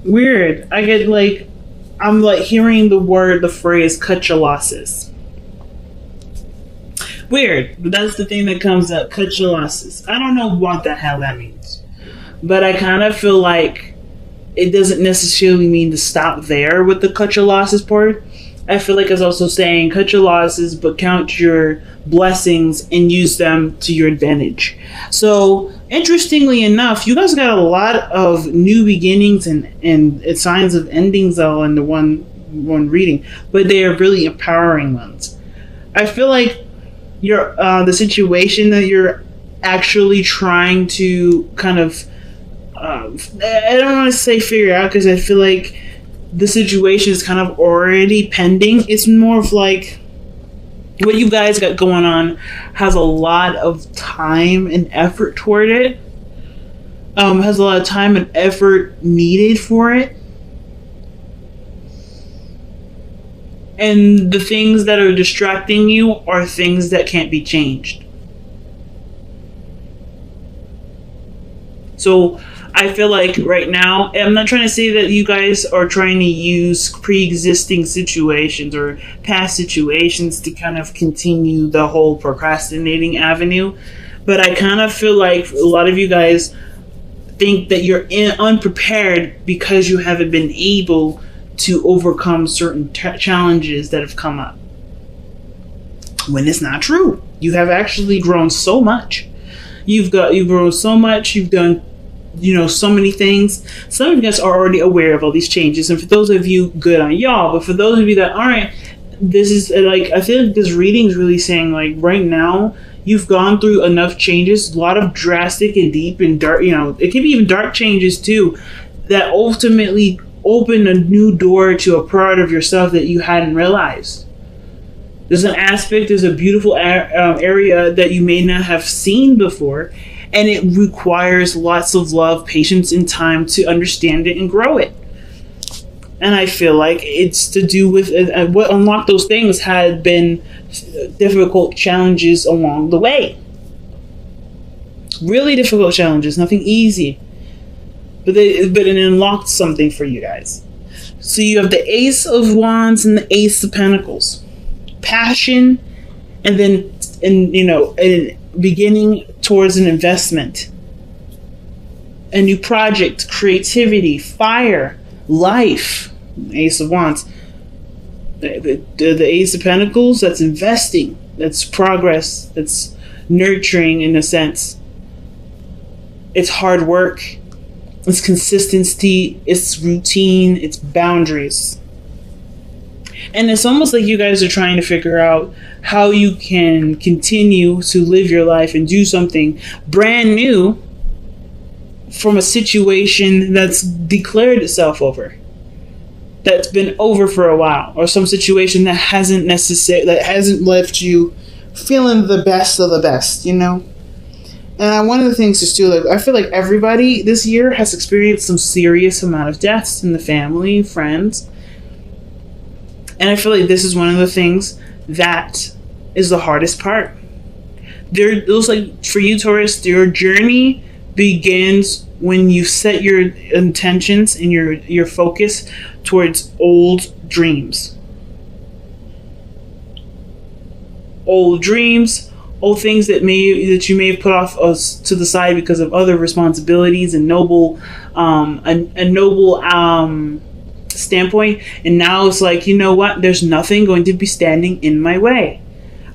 Weird. I get like, I'm like hearing the phrase cut your losses. Weird. But that's the thing that comes up, cut your losses. I don't know what the hell that means. But I kind of feel like it doesn't necessarily mean to stop there with the cut your losses part. I feel like it's also saying cut your losses, but count your blessings and use them to your advantage. So, interestingly enough, you guys got a lot of new beginnings and signs of endings all in the one reading, but they are really empowering ones. I feel like your the situation that you're actually trying to kind of I don't want to say figure out, because I feel like the situation is kind of already pending. It's more of like what you guys got going on has a lot of time and effort toward it. Has a lot of time and effort needed for it. And the things that are distracting you are things that can't be changed. So I feel like right now, I'm not trying to say that you guys are trying to use pre-existing situations or past situations to kind of continue the whole procrastinating avenue, but I kind of feel like a lot of you guys think that you're unprepared because you haven't been able to overcome certain challenges that have come up. When it's not true. You have actually grown so much. You've grown so much. You've done, so many things. Some of you guys are already aware of all these changes, and for those of you, good on y'all. But for those of you that aren't, this is like, I feel like this reading is really saying, like, right now you've gone through enough changes, a lot of drastic and deep and dark. It can be even dark changes too, that ultimately open a new door to a part of yourself that you hadn't realized. There's an aspect, there's a beautiful area that you may not have seen before, and it requires lots of love, patience, and time to understand it and grow it. And I feel like it's to do with what unlocked those things had been difficult challenges along the way. Really difficult challenges, nothing easy. But it unlocked something for you guys. So you have the Ace of Wands and the Ace of Pentacles. Passion, and then a beginning towards an investment, a new project, creativity, fire, life. Ace of Wands. The Ace of Pentacles, that's investing, that's progress, that's nurturing in a sense. It's hard work, it's consistency, it's routine, it's boundaries. And it's almost like you guys are trying to figure out how you can continue to live your life and do something brand new from a situation that's declared itself over, that's been over for a while, or some situation that hasn't left you feeling the best of the best, And one of the things is too, like, I feel like everybody this year has experienced some serious amount of deaths in the family, friends. And I feel like this is one of the things that is the hardest part. It looks like for you, Taurus, your journey begins when you set your intentions and your focus towards old dreams. Old dreams, old things that you may have put off to the side because of other responsibilities and a noble standpoint, and now it's like, you know what, there's nothing going to be standing in my way.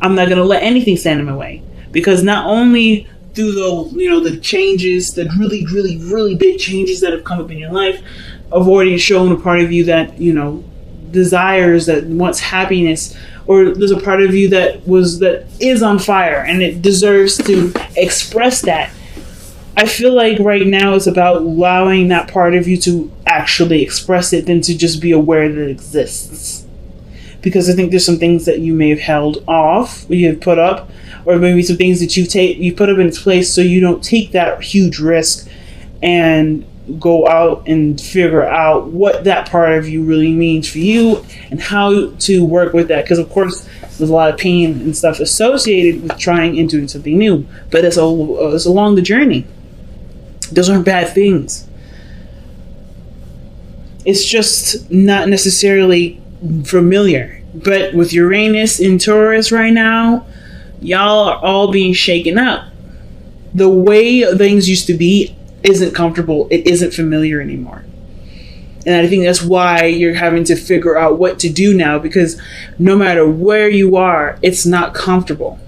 I'm not going to let anything stand in my way, because not only through the changes, the really, really, really big changes that have come up in your life, have already shown a part of you that desires, that wants happiness, or there's a part of you that is on fire and it deserves to express that. I feel like right now it's about allowing that part of you to actually express it than to just be aware that it exists. Because I think there's some things that you may have held off, or you have put up, or maybe some things that you put up in its place so you don't take that huge risk and go out and figure out what that part of you really means for you and how to work with that. Because of course there's a lot of pain and stuff associated with trying and doing something new, but it's along the journey. Those aren't bad things. It's just not necessarily familiar. But with Uranus in Taurus right now, y'all are all being shaken up. The way things used to be isn't comfortable. It isn't familiar anymore. And I think that's why you're having to figure out what to do now, because no matter where you are, it's not comfortable.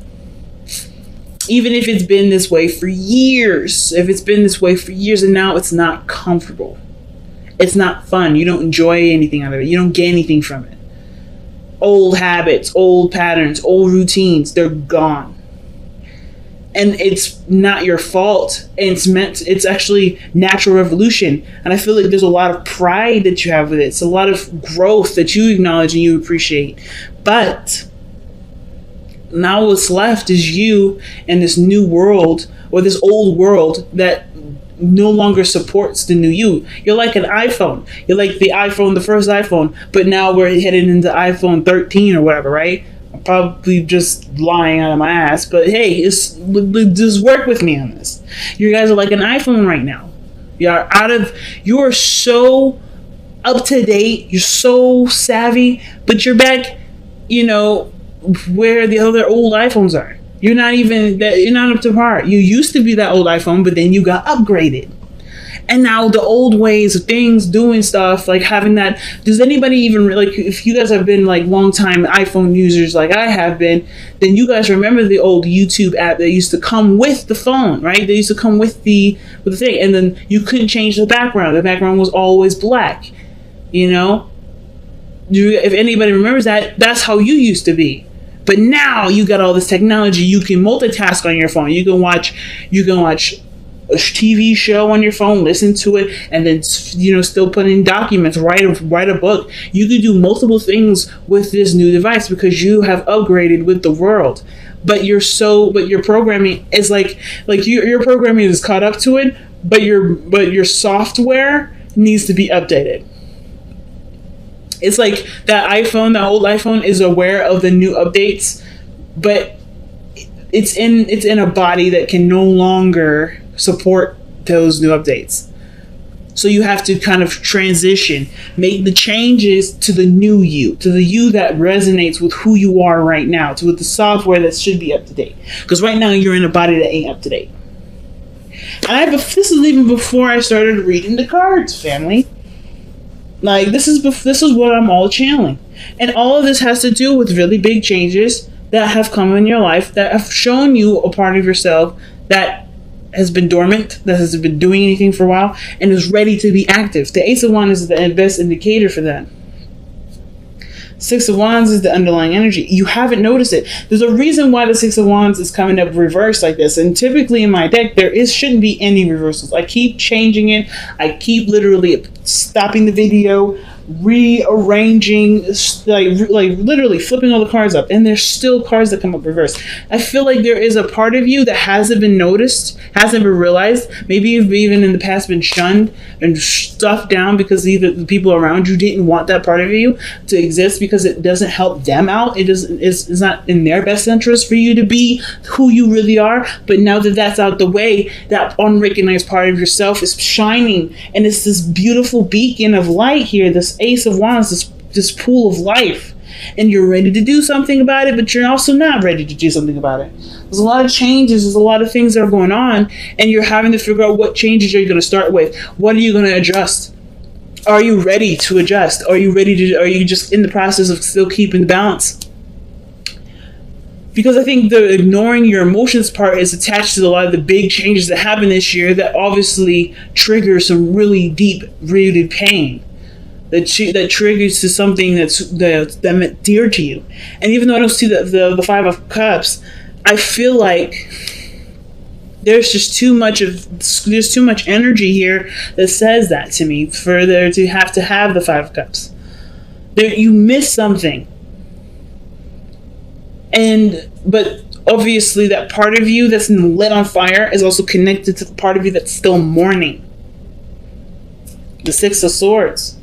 Even if it's been this way for years, and now it's not comfortable. It's not fun. You don't enjoy anything out of it. You don't get anything from it. Old habits, old patterns, old routines, they're gone. And it's not your fault. It's actually natural evolution. And I feel like there's a lot of pride that you have with it. It's a lot of growth that you acknowledge and you appreciate. But now what's left is you and this new world, or this old world that no longer supports the new you. You're like an iPhone. You're like the first iPhone, but now we're headed into iPhone 13 or whatever, right? I'm probably just lying out of my ass, but hey, just work with me on this. You guys are like an iPhone right now. You're so up to date, you're so savvy, but you're back, where the other old iPhones are. You're not up to par. You used to be that old iPhone, but then you got upgraded. And now the old ways of things, doing stuff, like having that. Does anybody even, like, if you guys have been like long time iPhone users like I have been, then you guys remember the old YouTube app that used to come with the phone, right? They used to come with the thing, and then you couldn't change the background. The background was always black. If anybody remembers that, that's how you used to be. But now you got all this technology. You can multitask on your phone. You can watch a TV show on your phone, listen to it, and then still put in documents, write a book. You can do multiple things with this new device because you have upgraded with the world. But your programming is like your programming is caught up to it, but your software needs to be updated. It's like that old iPhone is aware of the new updates, but it's in a body that can no longer support those new updates. So you have to kind of transition, make the changes to the new you, to the you that resonates with who you are right now, to the software that should be up to date. Because right now you're in a body that ain't up to date. And this is even before I started reading the cards, family. Like, this is what I'm all channeling. And all of this has to do with really big changes that have come in your life, that have shown you a part of yourself that has been dormant, that hasn't been doing anything for a while, and is ready to be active. The Ace of Wands is the best indicator for that. Six of Wands is the underlying energy. You haven't noticed it. There's a reason why the Six of Wands is coming up reversed like this. And typically in my deck, shouldn't be any reversals. I keep changing it. I keep literally stopping the video, rearranging, like literally flipping all the cards up, and there's still cards that come up reversed. I feel like there is a part of you that hasn't been noticed, hasn't been realized. Maybe you've even in the past been shunned and stuffed down because either the people around you didn't want that part of you to exist because it doesn't help them out. It's not in their best interest for you to be who you really are. But now that that's out the way, that unrecognized part of yourself is shining, and it's this beautiful beacon of light here, this Ace of Wands, this pool of life, and you're ready to do something about it, but you're also not ready to do something about it. There's a lot of changes, there's a lot of things that are going on, and you're having to figure out what changes are you going to start with. What are you going to adjust? Are you ready to adjust? Are you just in the process of still keeping the balance? Because I think the ignoring your emotions part is attached to a lot of the big changes that happen this year that obviously trigger some really deep rooted pain. That triggers to something that's dear to you. And even though I don't see the Five of Cups, I feel like there's too much energy here that says that to me for there to have the Five of Cups. You miss something. But obviously that part of you that's lit on fire is also connected to the part of you that's still mourning. The Six of Swords.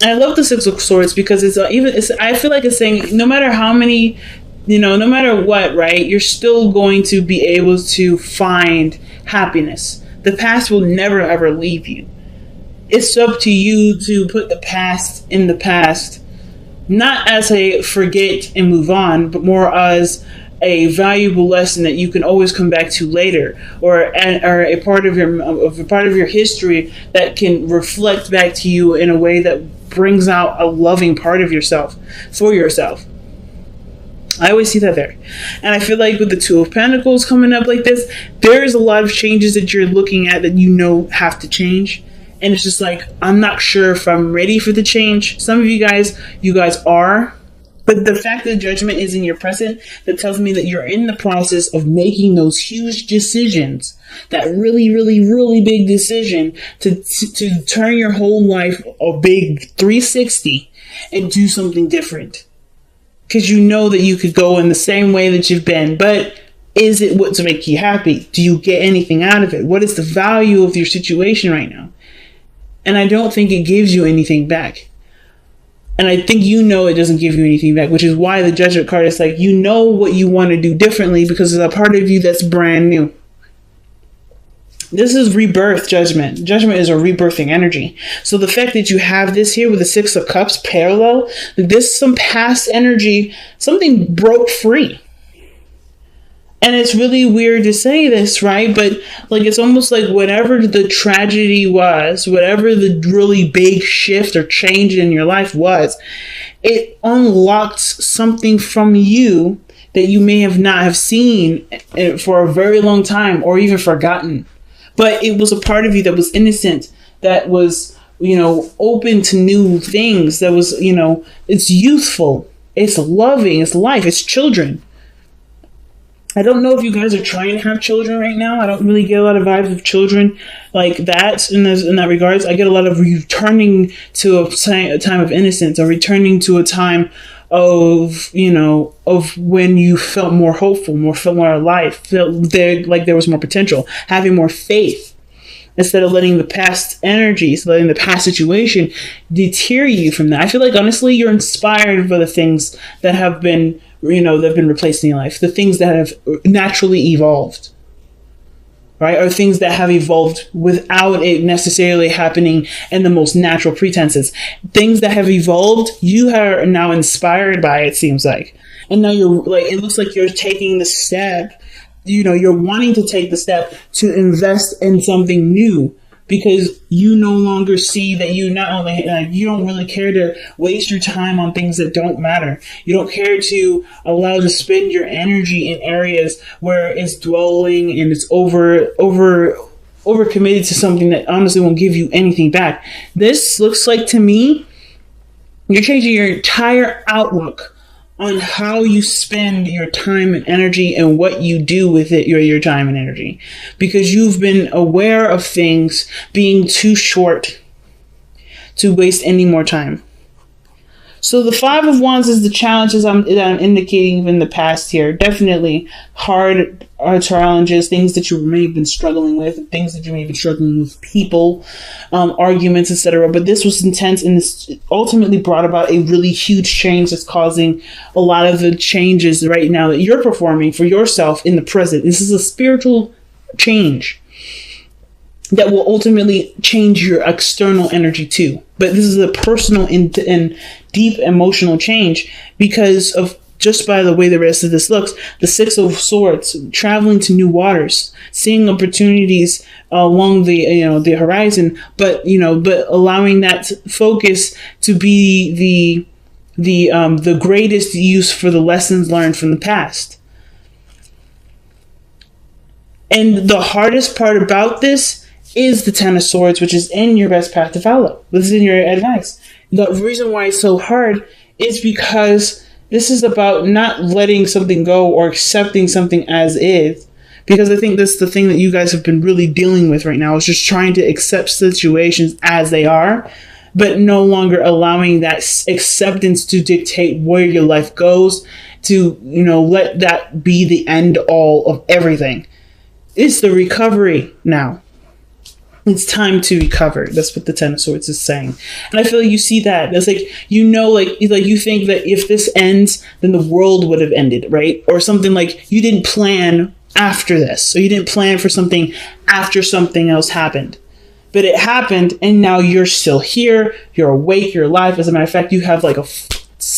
I love the Six of Swords because I feel like it's saying no matter how many, no matter what, right, you're still going to be able to find happiness. The past will never ever leave you. It's up to you to put the past in the past, not as a forget and move on, but more as a valuable lesson that you can always come back to later, or a part of your history that can reflect back to you in a way that brings out a loving part of yourself for yourself. I always see that there. And I feel like with the Two of Pentacles coming up like this, there's a lot of changes that you're looking at that you know have to change. And it's just like, I'm not sure if I'm ready for the change. Some of you guys are. But the fact that Judgment is in your present, that tells me that you're in the process of making those huge decisions. That really, really, really big decision to turn your whole life a big 360 and do something different. Because you know that you could go in the same way that you've been. But is it what to make you happy? Do you get anything out of it? What is the value of your situation right now? And I don't think it gives you anything back. And I think you know it doesn't give you anything back, which is why the Judgment card is like, you know what you want to do differently because there's a part of you that's brand new. This is rebirth, Judgment. Judgment is a rebirthing energy. So the fact that you have this here with the Six of Cups parallel, this some past energy, something broke free. And it's really weird to say this, right? But like, it's almost like whatever the tragedy was, whatever the really big shift or change in your life was, it unlocked something from you that you may have not have seen for a very long time or even forgotten. But it was a part of you that was innocent, that was, open to new things, that was, it's youthful, it's loving, it's life, it's children. I don't know if you guys are trying to have children right now. I don't really get a lot of vibes of children like that in that regards. I get a lot of returning to a time of innocence, or returning to a time of, of when you felt more hopeful, felt more alive, felt there was more potential, having more faith. Instead of letting the past energies, letting the past situation deter you from that. I feel like, honestly, you're inspired by the things that have been, that have been replaced in your life. The things that have naturally evolved, right? Or things that have evolved without it necessarily happening in the most natural pretenses. Things that have evolved, you are now inspired by, it seems like. And now you're like, it looks like you're taking the step. You're wanting to take the step to invest in something new, because you no longer see that you not only, you don't really care to waste your time on things that don't matter. You don't care to allow to spend your energy in areas where it's dwelling and it's over committed to something that honestly won't give you anything back. This looks like, to me, you're changing your entire outlook on how you spend your time and energy and what you do with it, your time and energy. Because you've been aware of things being too short to waste any more time. So the Five of Wands is the challenges that I'm indicating in the past here. Definitely hard challenges, things that you may have been struggling with, things that you may have been struggling with, people, arguments, etc. But this was intense, and this ultimately brought about a really huge change that's causing a lot of the changes right now that you're performing for yourself in the present. This is a spiritual change that will ultimately change your external energy too. But this is a personal and deep emotional change because of, just by the way the rest of this looks, the Six of Swords, traveling to new waters, seeing opportunities along the horizon, but allowing that focus to be the greatest use for the lessons learned from the past. And the hardest part about this is the Ten of Swords, which is in your best path to follow. This is in your advice. The reason why it's so hard is because this is about not letting something go or accepting something as is. Because I think that's the thing that you guys have been really dealing with right now, is just trying to accept situations as they are, but no longer allowing that acceptance to dictate where your life goes, to, let that be the end all of everything. It's the recovery now. It's time to recover. That's what the Ten of Swords is saying. And I feel like you see that. It's like, you think that if this ends, then the world would have ended, right? Or something like you didn't plan after this. So you didn't plan for something after something else happened. but it happened, and now you're still here. You're awake. You're alive. As a matter of fact, you have like a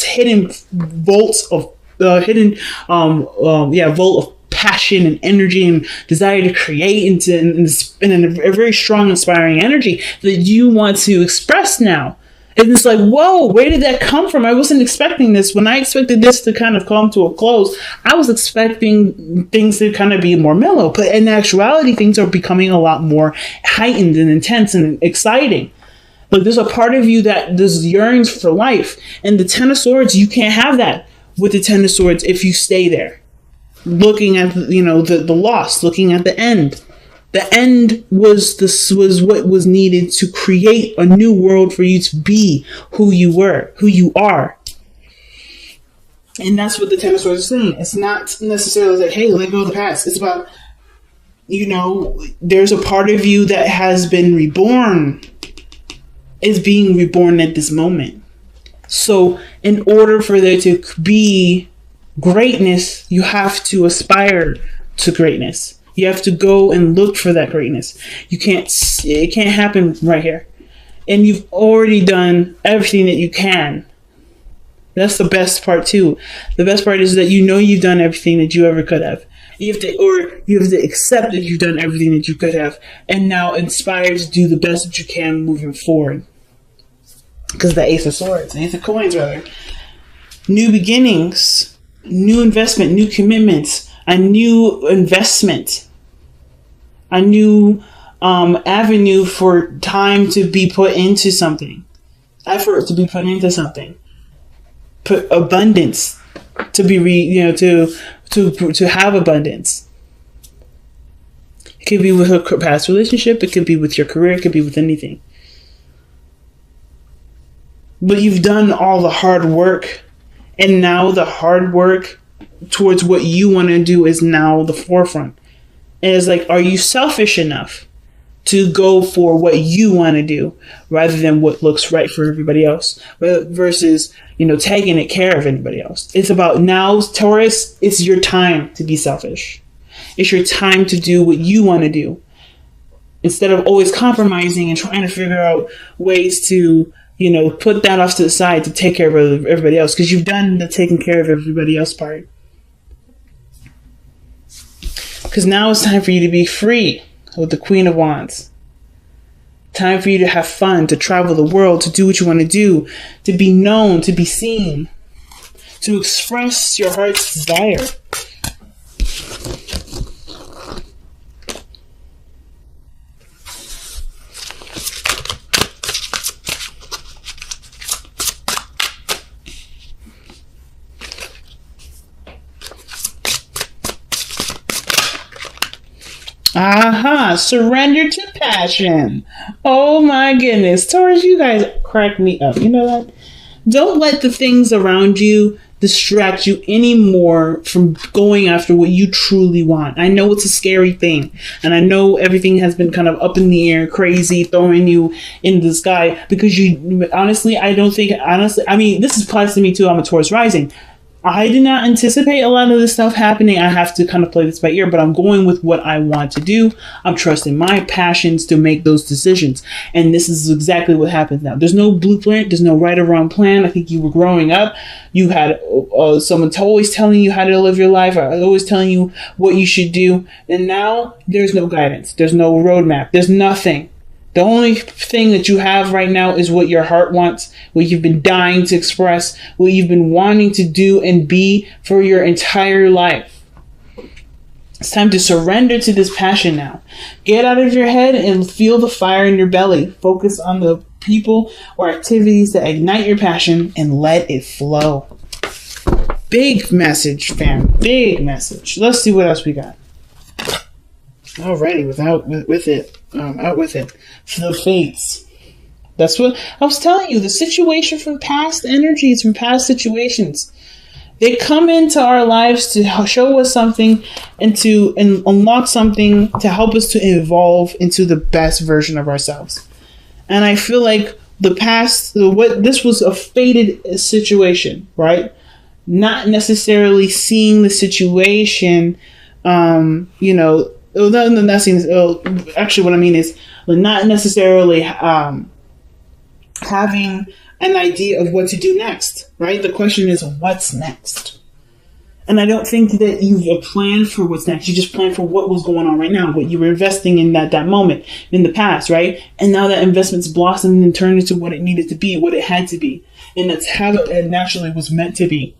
hidden vault of vault of passion and energy and desire to create in a very strong, inspiring energy that you want to express now. And it's like, whoa, where did that come from? I wasn't expecting this. When I expected this to kind of come to a close, I was expecting things to kind of be more mellow. But in actuality, things are becoming a lot more heightened and intense and exciting. Like, there's a part of you that just yearns for life. And the Ten of Swords, you can't have that with the Ten of Swords if you stay there. Looking at, the loss, looking at the end. The end was what was needed to create a new world for you to be who you were, who you are. And that's what the Ten of Swords is saying. It's not necessarily like, hey, let go of the past. It's about, there's a part of you that has been reborn, is being reborn at this moment. So in order for there to be greatness, you have to aspire to greatness. You have to go and look for that greatness. It can't happen right here. And you've already done everything that you can. That's the best part too. The best part is that you've done everything that you ever could have. You have to accept that you've done everything that you could have, and now inspired to do the best that you can moving forward. Because the Ace of Swords, Ace of Coins rather. New beginnings, new investment, new commitments, a new investment, a new avenue for time to be put into something, effort to be put into something, put abundance to be to have abundance. It could be with a past relationship. It could be with your career. It could be with anything. But you've done all the hard work, and now the hard work towards what you want to do is now the forefront. And it's like, are you selfish enough to go for what you want to do rather than what looks right for everybody else, versus, taking care of anybody else? It's about now, Taurus, it's your time to be selfish. It's your time to do what you want to do, instead of always compromising and trying to figure out ways to, put that off to the side to take care of everybody else, because you've done the taking care of everybody else part. Because now it's time for you to be free with the Queen of Wands. Time for you to have fun, to travel the world, to do what you want to do, to be known, to be seen, to express your heart's desire. Aha, surrender to passion. Oh my goodness. Taurus, you guys crack me up. You know that? Don't let the things around you distract you anymore from going after what you truly want. I know it's a scary thing, and I know everything has been kind of up in the air, crazy, throwing you in the sky, because I mean, this applies to me too. I'm a Taurus rising. I did not anticipate a lot of this stuff happening. I have to kind of play this by ear, but I'm going with what I want to do. I'm trusting my passions to make those decisions. And this is exactly what happens now. There's no blueprint. There's no right or wrong plan. I think you were growing up. You had someone always telling you how to live your life, or always telling you what you should do. And now there's no guidance. There's no roadmap. There's nothing. The only thing that you have right now is what your heart wants, what you've been dying to express, what you've been wanting to do and be for your entire life. It's time to surrender to this passion now. Get out of your head and feel the fire in your belly. Focus on the people or activities that ignite your passion and let it flow. Big message, fam. Big message. Let's see what else we got. Alrighty, out with it. For the fates. That's what I was telling you. The situation from past energies, from past situations, they come into our lives to show us something and to unlock something to help us to evolve into the best version of ourselves. And I feel like this was a fated situation, right? Not necessarily seeing the situation, not seeing. Actually, what I mean is not necessarily having an idea of what to do next, right? The question is, what's next? And I don't think that you've planned for what's next. You just plan for what was going on right now, what you were investing in that moment in the past, right? And now that investment's blossomed and turned into what it needed to be, what it had to be. And that's how it naturally was meant to be.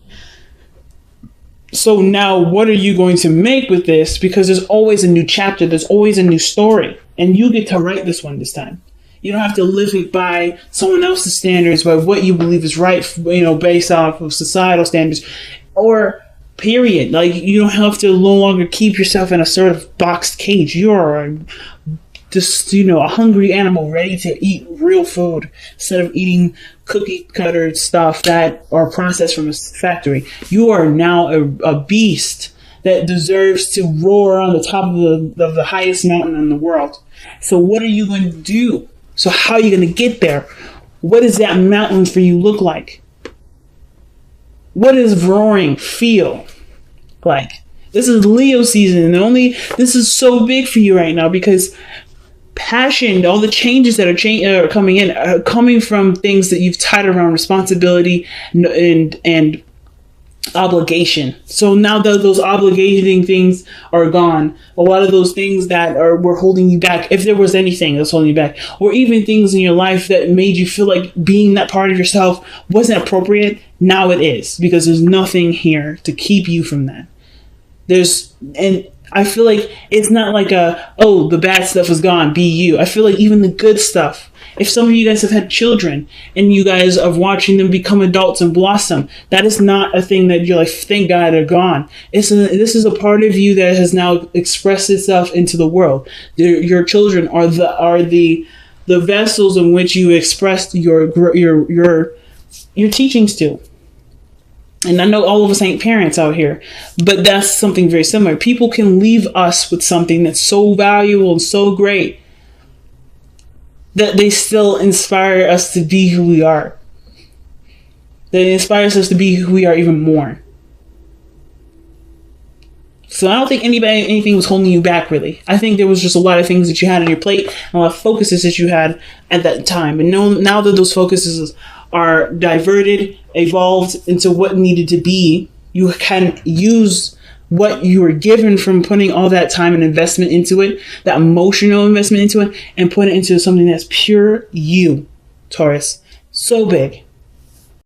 So now what are you going to make with this? Because there's always a new chapter. There's always a new story. And you get to write this one this time. You don't have to live it by someone else's standards, by what you believe is right, based off of societal standards, or period. Like, you don't have to no longer keep yourself in a sort of boxed cage. You're just, a hungry animal ready to eat real food instead of eating cookie cutter stuff that are processed from a factory. You are now a beast that deserves to roar on the top of the highest mountain in the world. So what are you going to do? So how are you going to get there? What does that mountain for you look like? What does roaring feel like? This is Leo season, and this is so big for you right now because passion, all the changes that are coming in, are coming from things that you've tied around responsibility and obligation. So now that those obligating things are gone, a lot of those things that were holding you back, if there was anything that's holding you back, or even things in your life that made you feel like being that part of yourself wasn't appropriate, now it is, because there's nothing here to keep you from that. And I feel like it's not like the bad stuff is gone, be you. I feel like even the good stuff, if some of you guys have had children and you guys are watching them become adults and blossom, that is not a thing that you're like, thank God they're gone. This is a part of you that has now expressed itself into the world. Your children are the vessels in which you expressed your teachings to. And I know all of us ain't parents out here, but that's something very similar. People can leave us with something that's so valuable and so great that they still inspire us to be who we are. That inspires us to be who we are even more. So I don't think anything was holding you back, really. I think there was just a lot of things that you had on your plate, and a lot of focuses that you had at that time. And now that those focuses are diverted, evolved into what needed to be, you can use what you were given from putting all that time and investment into it, that emotional investment into it, and put it into something that's pure you, Taurus. So big.